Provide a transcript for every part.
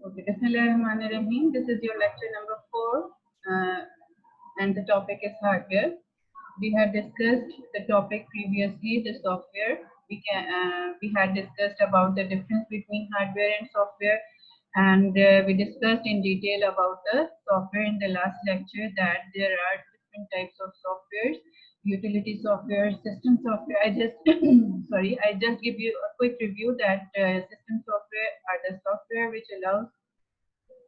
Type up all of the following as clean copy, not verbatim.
Okay, Bismillahirrahmanirrahim. This is your lecture number 4, and the topic is hardware. We had discussed the topic previously, the software. We had discussed about the difference between hardware and software, and we discussed in detail about the software in the last lecture, that there are different types of softwares: utility software, system software. I just I just give you a quick review that system software are the software which allows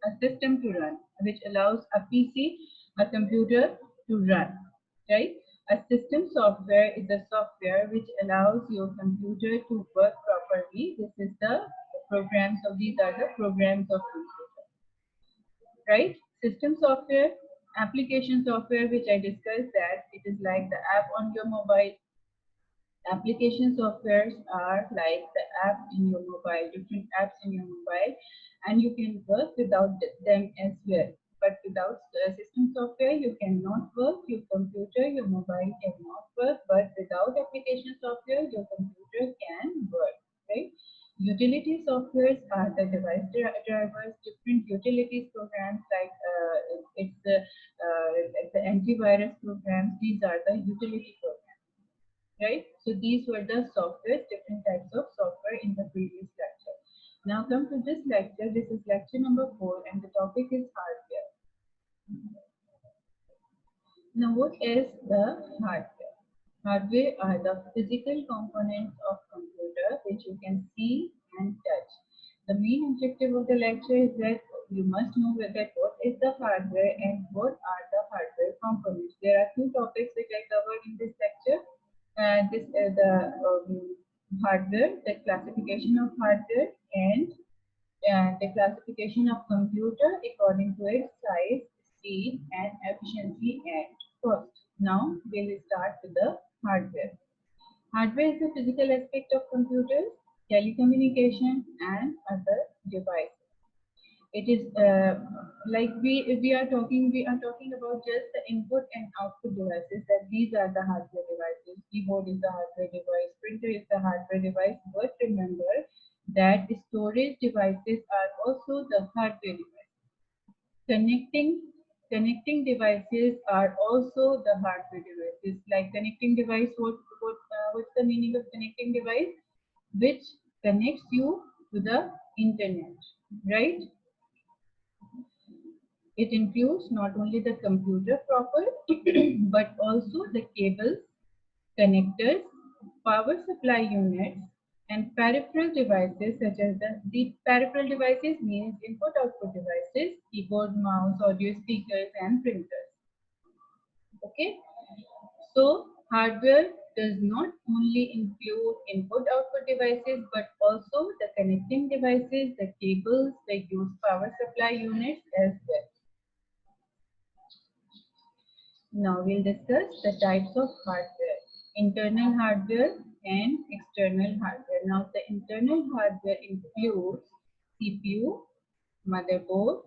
a system to run, which allows a PC, a computer to run, right? A system software is the software which allows your computer to work properly. This is the programs of, these are the programs of computer, right? System software, application software, which I discussed, that it is like the app on your mobile. Application softwares are like the app in your mobile, different apps in your mobile, and you can work without them as well. But without system software, you cannot work. Your computer, your mobile cannot work. But without application software, your computer can work, right? Utility softwares are the device drivers, different utilities programs like like the antivirus programs. These are the utility programs, right? So these were the softwares, different types of software in the previous lecture. Now come to this lecture. This is lecture number 4, and the topic is hardware. Now what is the hardware? Hardware are the physical components of computer which you can see and touch. The main objective of the lecture is that you must know that what is the hardware and what are the hardware components. There are two topics which I covered in this lecture. This is the hardware, the classification of hardware, and the classification of computer according to its size, speed, and efficiency and cost. Now we will start with the hardware. Hardware is the physical aspect of computers, telecommunication, and other devices. It is like we are talking about just the input and output devices, that these are the hardware devices. Keyboard is the hardware device, printer is the hardware device. But remember that storage devices are also the hardware device. Connecting devices are also the hardware devices. Like connecting device, what's the meaning of connecting device? Which connects you to the internet, right? It includes not only the computer proper, but also the cables, connectors, power supply units, and peripheral devices such as the peripheral devices means input-output devices, keyboard, mouse, audio speakers, and printers. Okay, so hardware does not only include input-output devices, but also the connecting devices, the cables, the used power supply units as well. Now we'll discuss the types of hardware: internal hardware and external hardware. Now the internal hardware includes CPU, motherboard,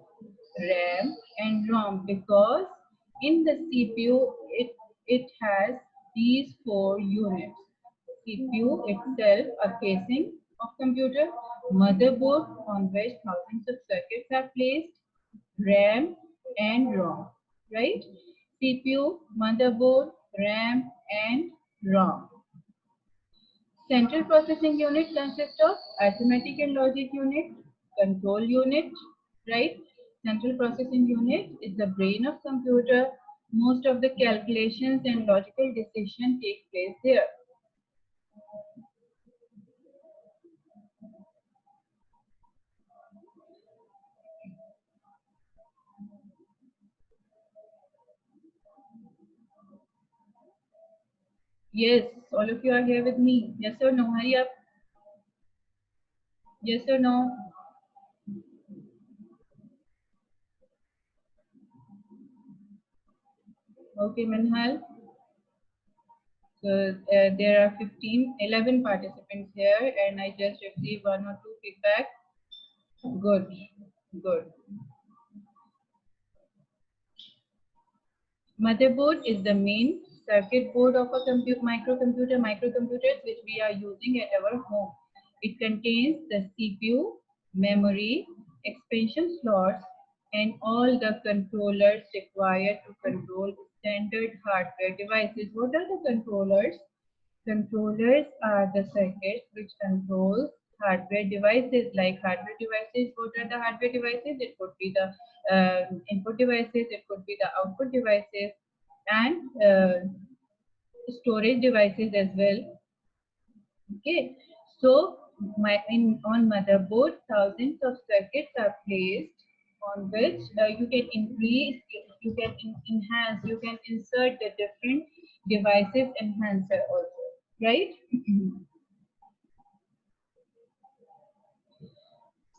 RAM, and ROM, because in the CPU it has these 4 units. CPU itself, a casing of computer, motherboard on which thousands of circuits are placed, RAM and ROM, right? CPU, motherboard, RAM, and ROM. Central processing unit consists of arithmetic and logic unit, control unit, right? Central processing unit is the brain of computer. Most of the calculations and logical decisions take place there. Yes, all of you are here with me. Yes or no? Hurry up. Yes or no? Okay, Manhal. So there are 11 participants here, and I just received 1 or 2 feedback. Good, good. Motherboard is the main circuit board of a microcomputers which we are using at our home. It contains the CPU, memory, expansion slots and all the controllers required to control standard hardware devices. What are the controllers? Controllers are the circuits which controls hardware devices. Like hardware devices, what are the hardware devices? It could be the input devices, it could be the output devices, and storage devices as well. Okay, so on motherboard, thousands of circuits are placed on which you can increase, you can enhance, you can insert the different devices enhancer also, right?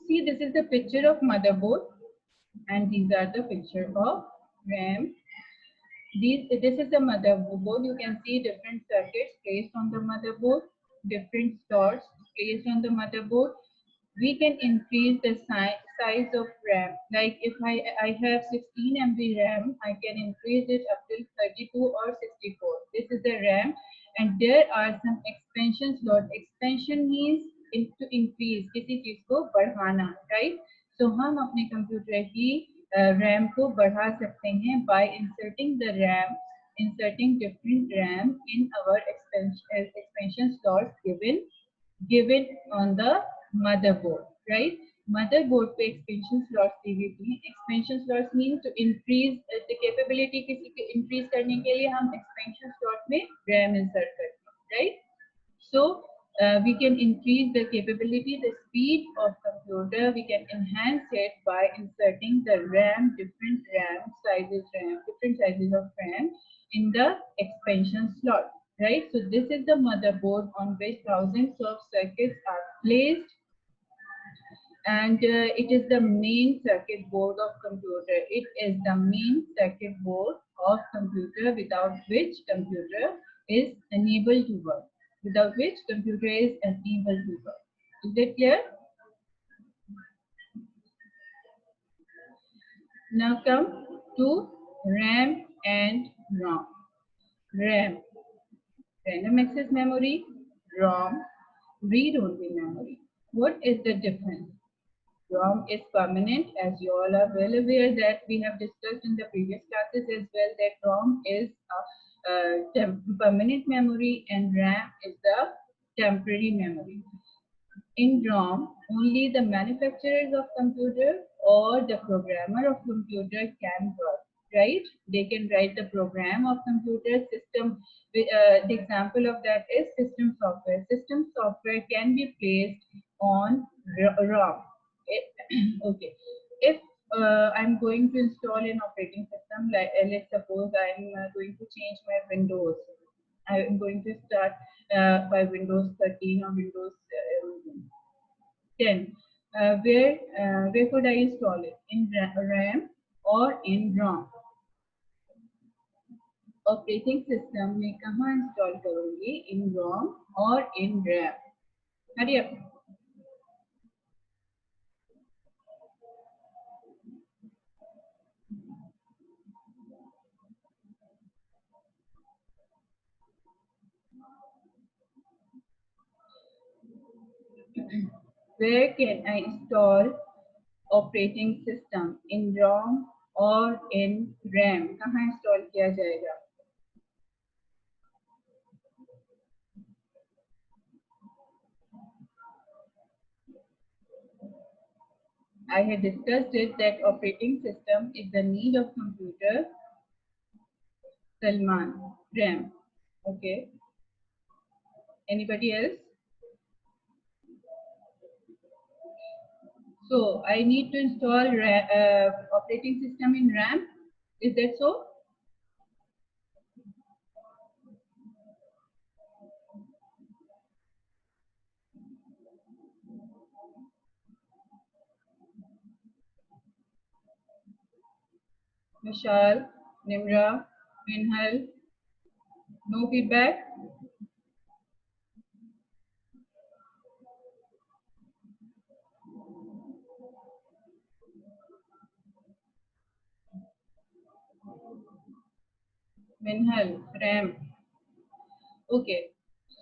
See, this is the picture of motherboard, and these are the picture of RAM. This is the motherboard. You can see different circuits placed on the motherboard, different slots placed on the motherboard. We can increase the size of RAM. Like if I have 16 MB RAM, I can increase it up till 32 or 64. This is the RAM, and there are some expansion slot. Expansion means to increase, किसी चीज को बढ़ाना, right? So हम अपने computer की RAM को बढ़ा सकते हैं by inserting the RAM, inserting different RAM in our expansion slots given on the motherboard, right? Motherboard पे expansion slots दी हुई थी. Expansion slots means to increase the capability. किसी के increase करने के लिए हम expansion slot में RAM insert करते हैं, right? So we can increase the capability, the speed of computer. We can enhance it by inserting the RAM, different RAM sizes, different sizes of RAM in the expansion slot, right? So this is the motherboard on which thousands of circuits are placed, and it is the main circuit board of computer. It is the main circuit board of computer, without which computer is unable to work. Without which computer is unable to work. Is that clear? Now come to RAM and ROM. RAM, random access memory. ROM, read-only memory. What is the difference? ROM is permanent, as you all are well aware that we have discussed in the previous classes as well, that ROM is a permanent memory and RAM is the temporary memory. In ROM, only the manufacturers of computer or the programmer of computer can work, right? They can write the program of computer system. The example of that is system software. System software can be placed on ROM. Okay, if I'm going to install an operating system, like let's suppose I'm going to change my Windows. I am going to start by Windows 13 or Windows 10. Where could I install it? In RAM or in ROM? Operating system में कहाँ install करूँगी? In ROM or in RAM? Hurry up. Where can I install operating system? In ROM or in RAM? कहाँ install किया जाएगा? I had discussed it that operating system is the need of computer. Salman, RAM. Okay. Anybody else? So I need to install operating system in RAM. Is that so? Vishal, Nimra, Minhal. No feedback? Minhal, RAM. Okay.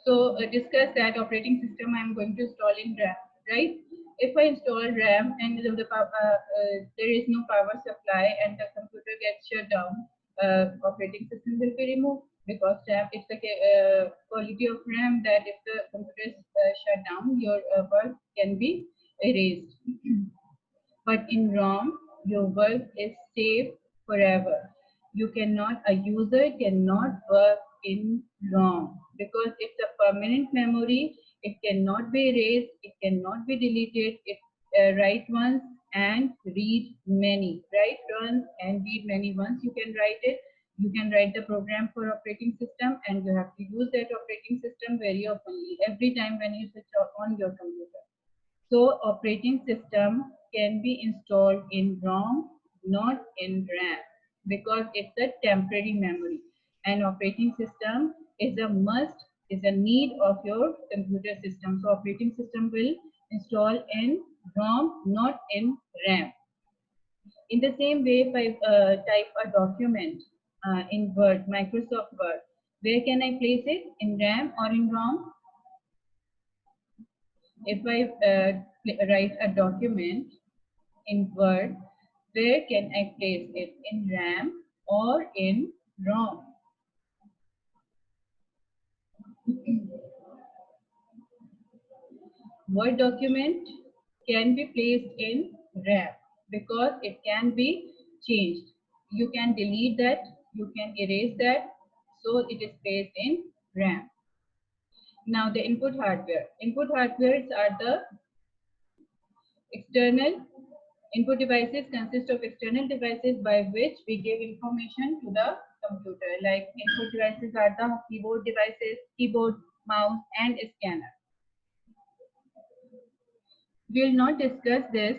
So discuss that operating system I am going to install in RAM, right? If I install RAM and there is no power supply and the computer gets shut down, operating system will be removed, because RAM, it's the quality of RAM that if the computer is shut down, your work can be erased. But in ROM, your work is safe forever. A user cannot work in ROM because it's a permanent memory. It cannot be erased. It cannot be deleted. It write once and read many. Write once and read many. Once you can write it, you can write the program for operating system, and you have to use that operating system very often, every time when you switch on your computer. So operating system can be installed in ROM, not in RAM, because it's a temporary memory. And operating system is a must, is a need of your computer system. So operating system will install in ROM, not in RAM. In the same way, if I type a document in Word, Microsoft Word, where can I place it? In RAM or in ROM? If I write a document in Word, where can I place it? In RAM or in ROM? Word document can be placed in RAM because it can be changed. You can delete that, you can erase that, so it is placed in RAM. Now the input hardware. Input hardwares are the external input devices. Consist of external devices by which we give information to the computer. Like input devices are the keyboard devices, keyboard, mouse, and scanner. We will not discuss this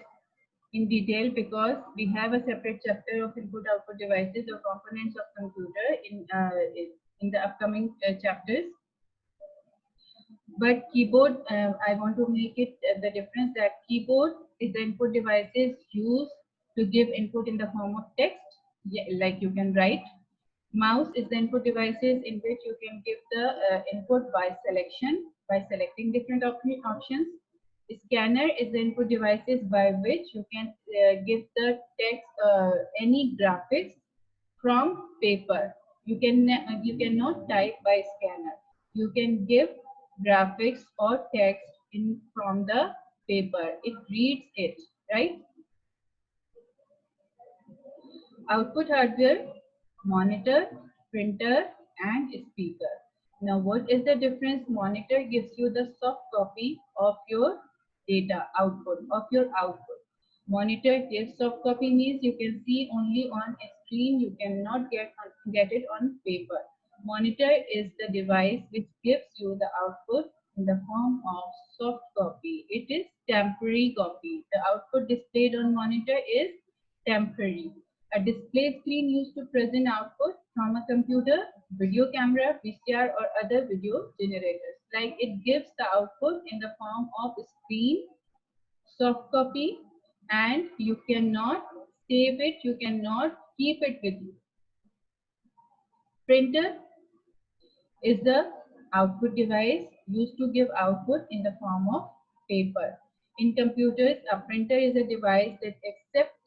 in detail because we have a separate chapter of input-output devices or components of computer in the upcoming chapters. But keyboard, I want to make it the difference that keyboard is the input devices used to give input in the form of text, like you can write. Mouse is the input devices in which you can give the input by selection, by selecting different options. Scanner is the input devices by which you can give the text, any graphics from paper. You cannot type by scanner. You can give graphics or text in from the paper. It reads it, right? Output hardware, monitor, printer, and speaker. Now, what is the difference? Monitor gives you the soft copy of your data output, of your output. Monitor gives soft copy means you can see only on a screen, you cannot get it on paper. Monitor is the device which gives you the output in the form of soft copy. It is temporary copy. The output displayed on monitor is temporary. A display screen used to present output from a computer, video camera, VCR, or other video generators. Like it gives the output in the form of screen, soft copy, and you cannot save it, you cannot keep it with you. Printer is the output device used to give output in the form of paper. In computers, a printer is a device that accepts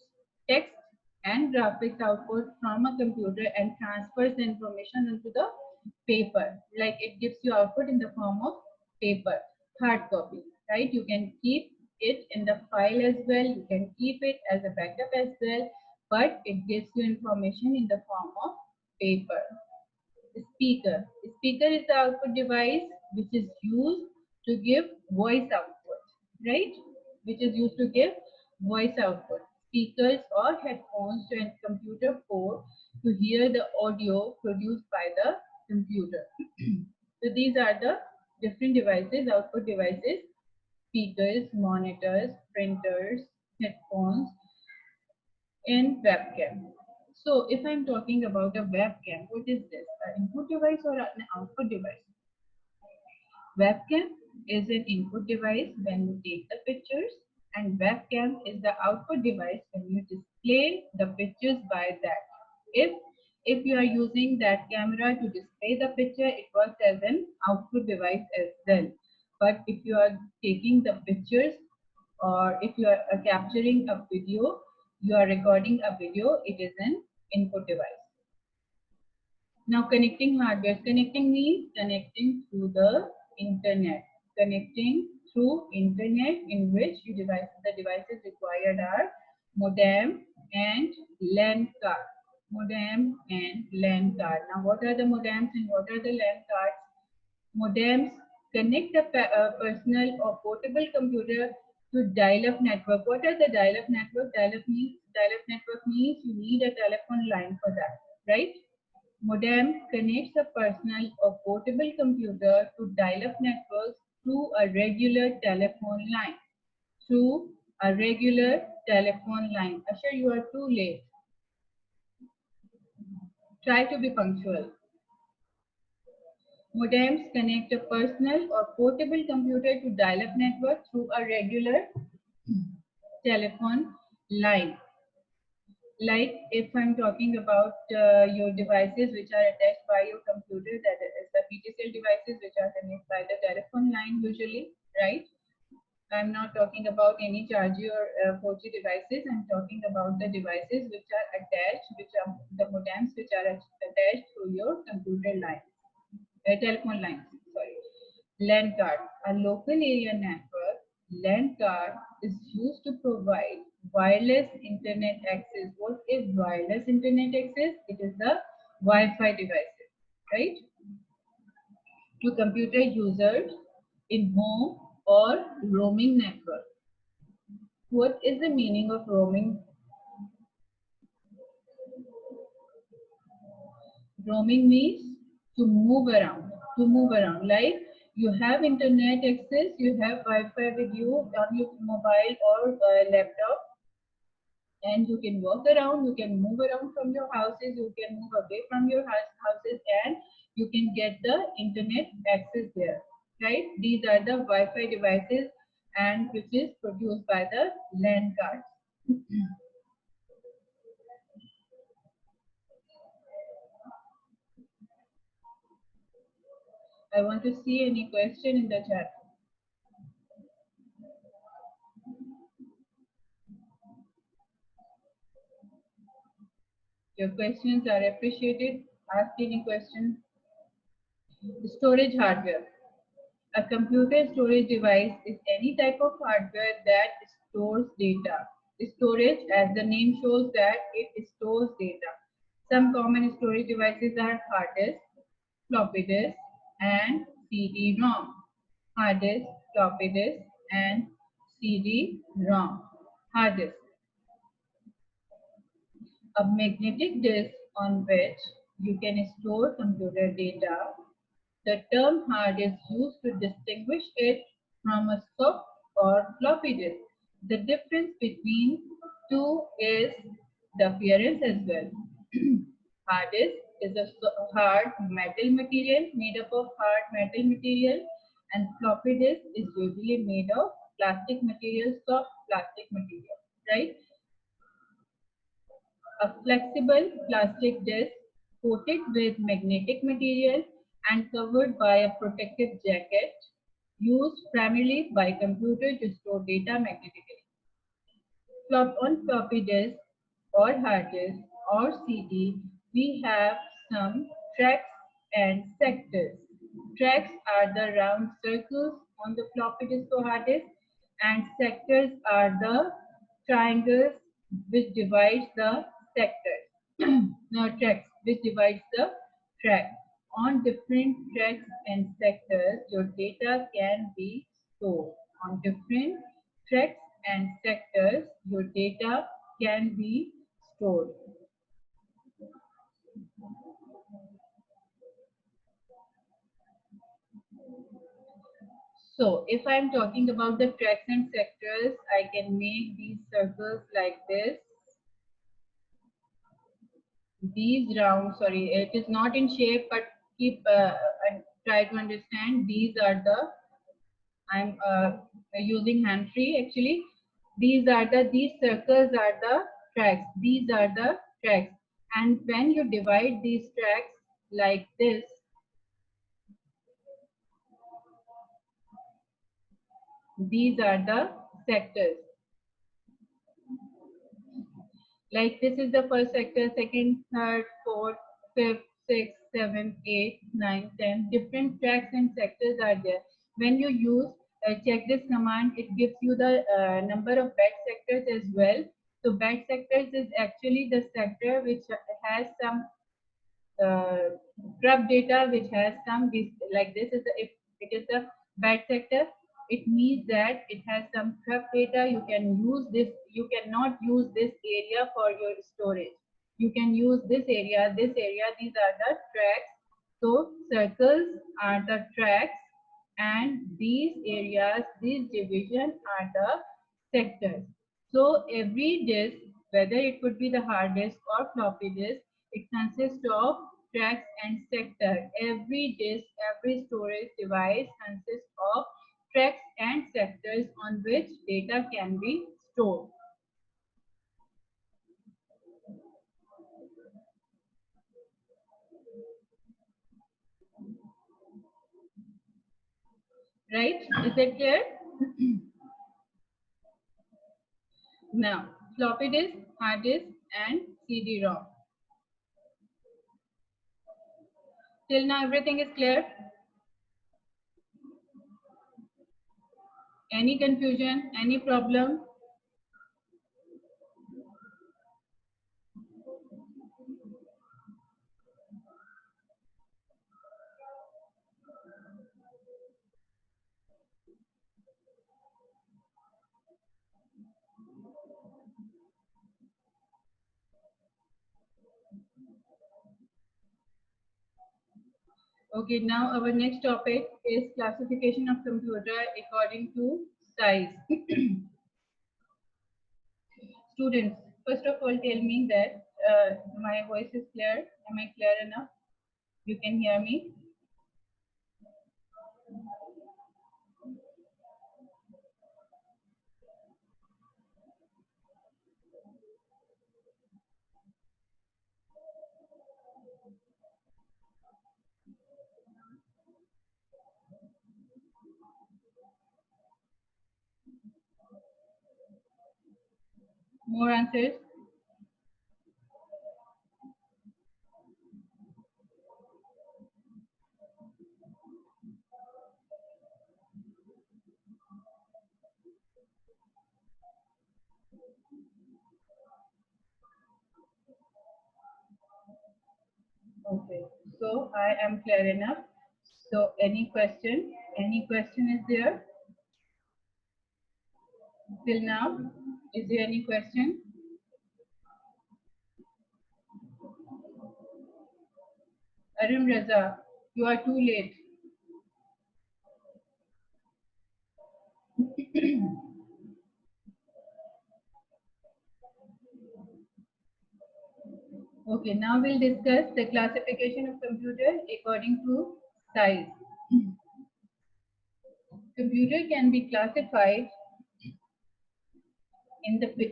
text and graphics output from a computer and transfers the information into the paper. Like it gives you output in the form of paper, hard copy, right? You can keep it in the file as well. You can keep it as a backup as well, but it gives you information in the form of paper. Speaker. Speaker is the output device which is used to give voice output, right? Which is used to give voice output. Speakers or headphones to a computer port to hear the audio produced by the computer. So these are the different devices, output devices: speakers, monitors, printers, headphones, and webcam. So if I'm talking about a webcam, what is this? An input device or an output device? Webcam is an input device when you take the pictures, and webcam is the output device when you display the pictures by that. If you are using that camera to display the picture, it works as an output device as well. But if you are taking the pictures or if you are capturing a video, you are recording a video, it is an input device. Now connecting hardware. Connecting means connecting through the internet. Connecting through internet, in which the devices required are modem and LAN card. Modem and LAN card. Now what are the modems and what are the LAN cards? Modems connect a personal or portable computer to dial-up network. What are the dial-up network? Dial-up network means you need a telephone line for that, right? Modem connects a personal or portable computer to dial-up networks through a regular telephone line. Through a regular telephone line. Ashar, you are too late. Try to be punctual. Modems connect a personal or portable computer to dial-up network through a regular telephone line. Like if I'm talking about your devices which are attached by your computer, that is the PTCL devices which are connected by the telephone line usually, right? I'm not talking about any 4G or 4G devices. I'm talking about the devices which are attached, which are the modems which are attached to your computer line, telephone lines. Sorry. LAN card, a local area network. LAN card is used to provide wireless internet access. What is wireless internet access? It is the Wi-Fi devices, right? To computer users in home or roaming network. What is the meaning of roaming? Roaming means to move around. To move around. Like you have internet access, you have Wi-Fi with you on your mobile or laptop, and you can walk around, you can move around from your houses, you can move away from your houses, and you can get the internet access there, right? These are the Wi-Fi devices, and which is produced by the LAN cards. I want to see any question in the chat. Your questions are appreciated. Ask any question. Storage hardware. A computer storage device is any type of hardware that stores data. Storage, as the name shows, that it stores data. Some common storage devices are hard disk, floppy disk, and CD-ROM. Hard disk, floppy disk, and CD-ROM. Hard disk. A magnetic disk on which you can store computer data. The term hard is used to distinguish it from a soft or floppy disk. The difference between two is the appearance as well. Hard disk is a hard metal material, made up of hard metal material, and floppy disk is usually made of plastic material, soft plastic material, right? A flexible plastic disc coated with magnetic material and covered by a protective jacket, used primarily by computer to store data magnetically. On floppy disk or hard disk or CD, we have some tracks and sectors. Tracks are the round circles on the floppy disk or hard disk, and sectors are the triangles which divides the sectors. Now tracks which divides the track. On different tracks and sectors, your data can be stored. On different tracks and sectors, your data can be stored. So if I'm talking about the tracks and sectors, I can make these circles like this. These round, sorry, it is not in shape, but keep and try to understand. These are the, I'm using hand free actually. These circles are the tracks. These are the tracks. And when you divide these tracks like this, these are the sectors. Like this is the first sector, second, third, fourth, fifth, sixth, seventh, eighth, ninth, 10th. Different tracks and sectors are there. When you use check this command, it gives you the number of bed sectors as well. So bed sectors is actually the sector which has some scrub data, which has some like this is the, if it is the bad sector, it means that it has some scrub data. You can use this, you cannot use this area for your storage. You can use this area, these are the tracks. So circles are the tracks and these areas, these division are the sectors. So every disk, whether it could be the hard disk or floppy disk, it consists of tracks and sector. Every disk, every storage device consists of tracks and sectors on which data can be stored. Right? Is it clear? Now, floppy disk, hard disk, and CD-ROM. Till now, everything is clear? Any confusion? Any problem? Okay, now our next topic is classification of computer according to size. Students, first of all, tell me that my voice is clear. Am I clear enough? You can hear me? More answers? Okay, so I am clear enough. So any question? Any question is there till now? Is there any question? Arim Raza, you are too late. Okay, now we'll discuss the classification of computer according to size. Computer can be classified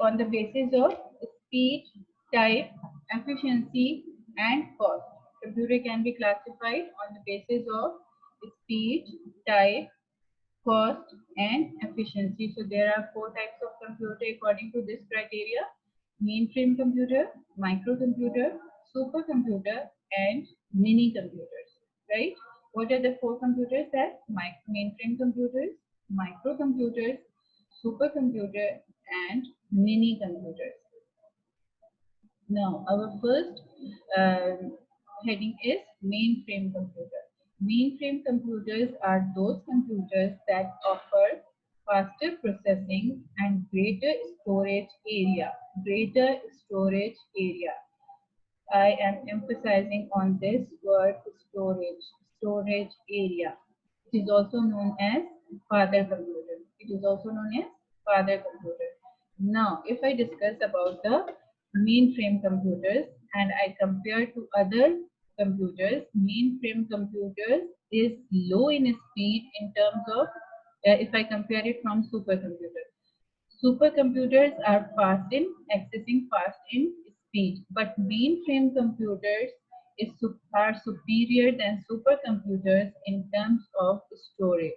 on the basis of speed, type, efficiency, and cost. Computer can be classified on the basis of speed, type, cost, and efficiency. So there are four types of computer according to this criteria: mainframe computer, microcomputer, supercomputer, and mini computers. Right? What are the four computers? That mainframe computers, microcomputers, supercomputer, and mini computers. Now, our first heading is mainframe computer. Mainframe computers are those computers that offer faster processing and greater storage area. Greater storage area. I am emphasizing on this word storage. Storage area. It is also known as father computer. It is also known as father computer. Now, if I discuss about the mainframe computers and I compare to other computers, mainframe computers is low in speed in terms of if I compare it from supercomputer. Supercomputers are fast in accessing fast in speed, but mainframe computers are superior than supercomputers in terms of storage.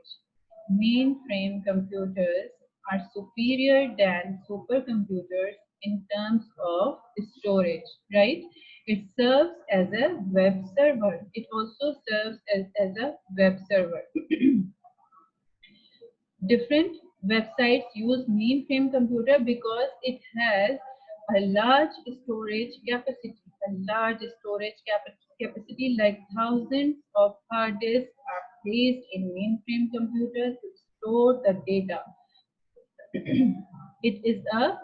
Mainframe computers are superior than supercomputers in terms of storage, right? It serves as a web server. It also serves as a web server. Different websites use mainframe computer because it has a large storage capacity. A large storage capacity, like thousands of hard disks are placed in mainframe computer to store the data. It is a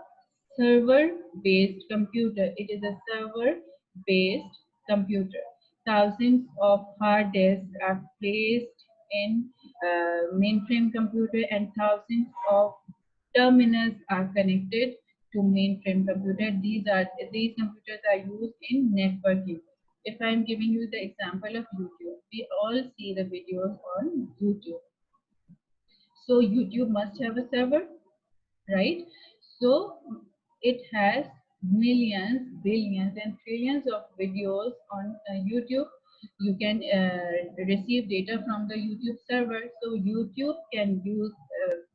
server-based computer. It is a server-based computer. Thousands of hard disks are placed in mainframe computer, and thousands of terminals are connected to mainframe computer. These computers are used in networking. If I'm giving you the example of YouTube, we all see the videos on YouTube. So YouTube must have a server, right? So it has millions, billions, and trillions of videos on YouTube. You can receive data from the YouTube server. So YouTube can use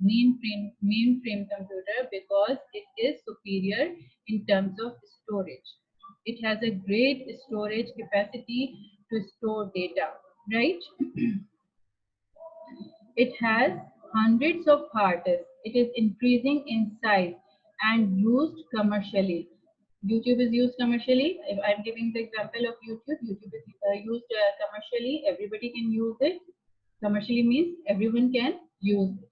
mainframe computer because it is superior in terms of storage. It has a great storage capacity to store data, right? It has hundreds of hard disks. It is increasing in size and used commercially. YouTube is used commercially. If I'm giving the example of YouTube, YouTube is used commercially. Everybody can use it. Commercially means everyone can use it.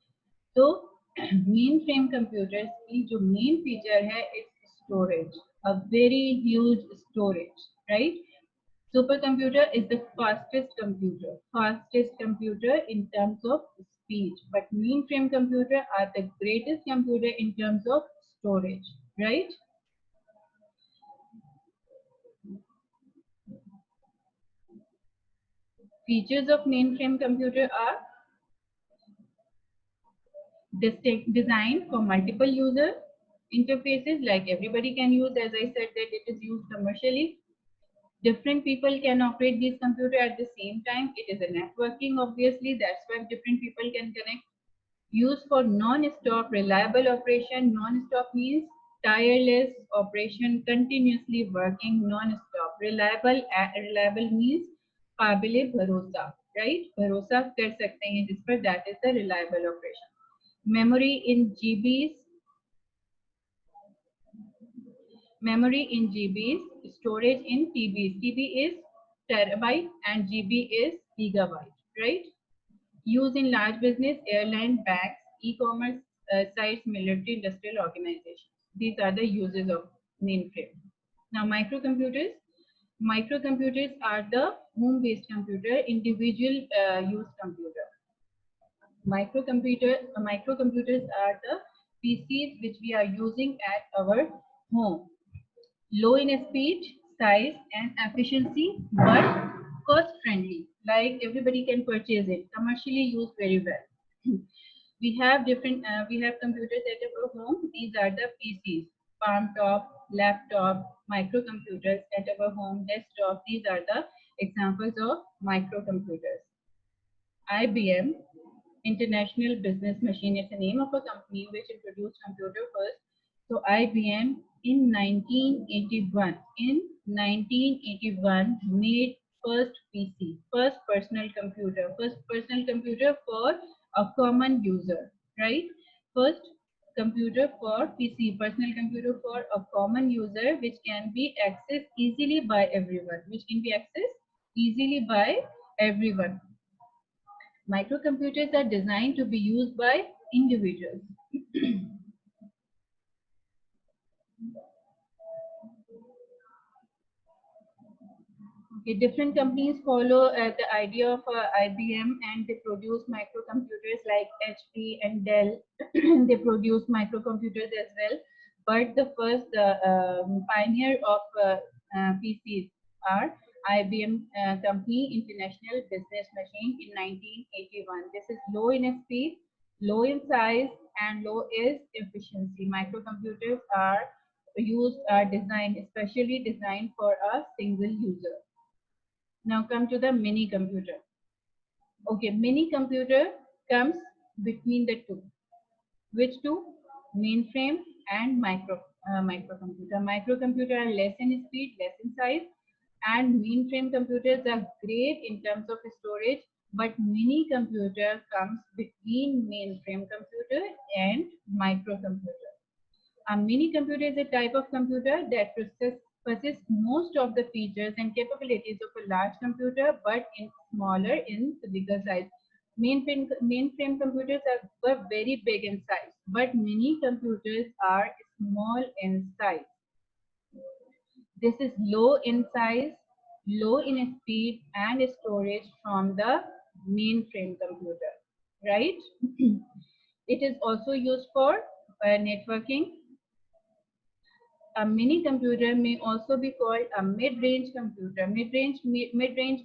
So mainframe computers की जो main feature है it's storage, a very huge storage, right? Supercomputer is the fastest computer in terms of speed, but mainframe computer are the greatest computer in terms of storage, right? Features of mainframe computer are designed for multiple user interfaces, like everybody can use, as I said that it is used commercially. Different people can operate these computer at the same time. It is a networking, obviously, that's why different people can connect. Used for non-stop reliable operation. Non-stop means tireless operation, continuously working non-stop. Reliable means काबिले भरोसा, right? भरोसा कर सकते हैं जिस पर, that is the reliable operation. Memory in GBs. Memory in GBs, storage in TBs. TB is terabyte and GB is gigabyte, right? Used in large business, airline, banks, e-commerce sites, military, industrial organizations. These are the uses of mainframe. Now, microcomputers. Microcomputers are the home-based computer, individual use computer. Microcomputers are the PCs which we are using at our home. Low in speed, size, and efficiency, but cost friendly. Like everybody can purchase it, commercially used very well. We have computers at our home. These are the PCs, palm top, laptop, microcomputers at our home, desktop. These are the examples of microcomputers. IBM, International Business Machine, it's the name of a company which introduced computer first. So IBM in 1981 made first PC, first personal computer for a common user, right? First computer for PC, personal computer for a common user, which can be accessed easily by everyone. Microcomputers are designed to be used by individuals. Okay, different companies follow the idea of IBM, and they produce microcomputers like HP and Dell. They produce microcomputers as well. But the first pioneer of PCs are IBM company, International Business Machine, in 1981. This is low in speed, low in size, and low is efficiency. Microcomputers are especially designed for a single user. Now come to the mini computer. Okay, mini computer comes between the two. Which two? Mainframe and microcomputer. Microcomputer are less in speed, less in size, and mainframe computers are great in terms of storage. But mini computer comes between mainframe computer and microcomputer. A mini computer is a type of computer that possesses most of the features and capabilities of a large computer, but in smaller in physical size. Mainframe computers were very big in size, but mini computers are small in size. This is low in size, low in speed and storage from the mainframe computer, right? It is also used for networking. A mini computer may also be called a mid-range computer. Mid-range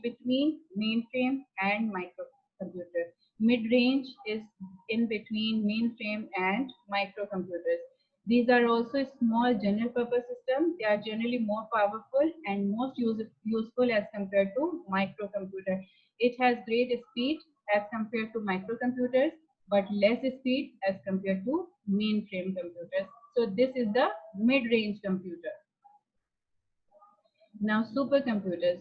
between mainframe and microcomputer. Mid-range is in between mainframe and microcomputers. These are also small general purpose systems. They are generally more powerful and most useful as compared to microcomputer. It has great speed as compared to microcomputers, but less speed as compared to mainframe computers. So this is the mid-range computer. Now supercomputers.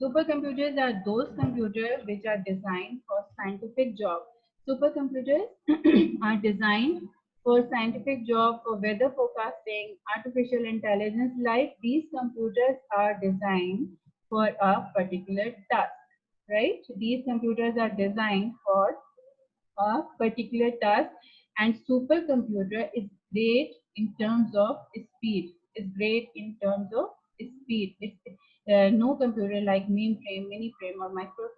Supercomputers are those computers which are designed for scientific jobs. Supercomputers are designed for scientific job, for weather forecasting, artificial intelligence. Like these computers are designed for a particular task, right? These computers are designed for a particular task, and supercomputer is great in terms of speed. Is great in terms of speed. No computer like mainframe, miniframe, or micro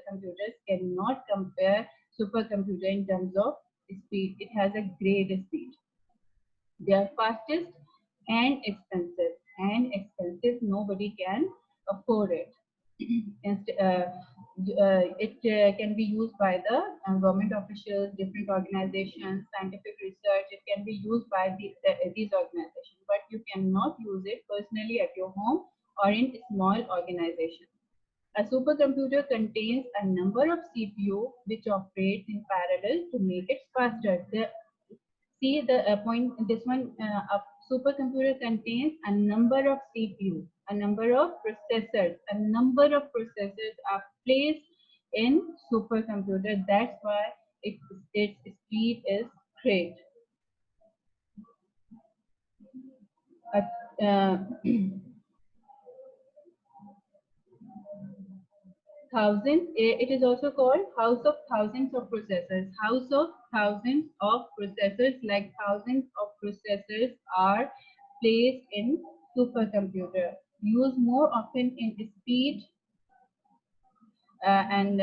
computers cannot compare supercomputer in terms of speed. It has a great speed. They are fastest and expensive. And expensive, nobody can afford it. It can be used by the government officials, different organizations, scientific research. It can be used by these organizations, but you cannot use it personally at your home or in small organizations. A supercomputer contains a number of CPU which operates in parallel to make it faster. See the point, this one, a supercomputer contains a number of CPU, a number of processors. A number of processors are placed in supercomputer. That's why its speed is great. Uh, it is also called house of thousands of processors. House of thousands of processors, like thousands of processors are placed in supercomputer. Used more often in speed and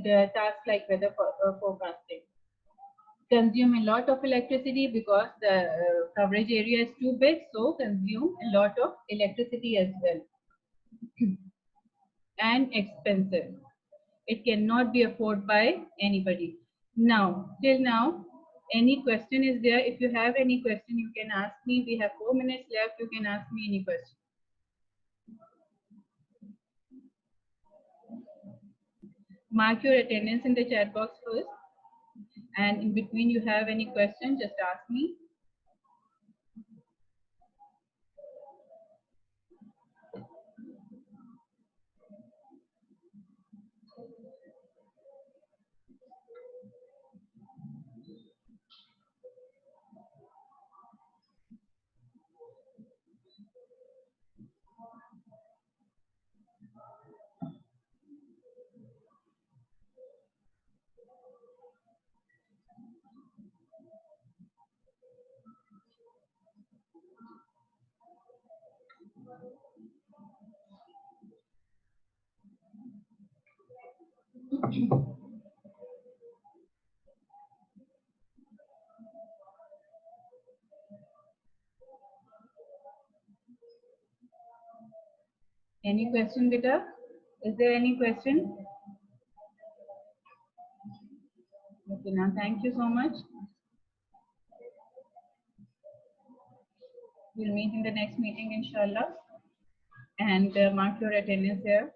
tasks like weather forecasting. Consume a lot of electricity because the coverage area is too big, so consume a lot of electricity as well. And expensive. It cannot be afforded by anybody. Now, till now, any question is there? If you have any question, you can ask me. We have 4 minutes left. You can ask me any question. Mark your attendance in the chat box first. And in between you have any question, just ask me. Any question, beta? Is there any question? Okay, now thank you so much. We'll meet in the next meeting, inshallah. And mark your attendance here.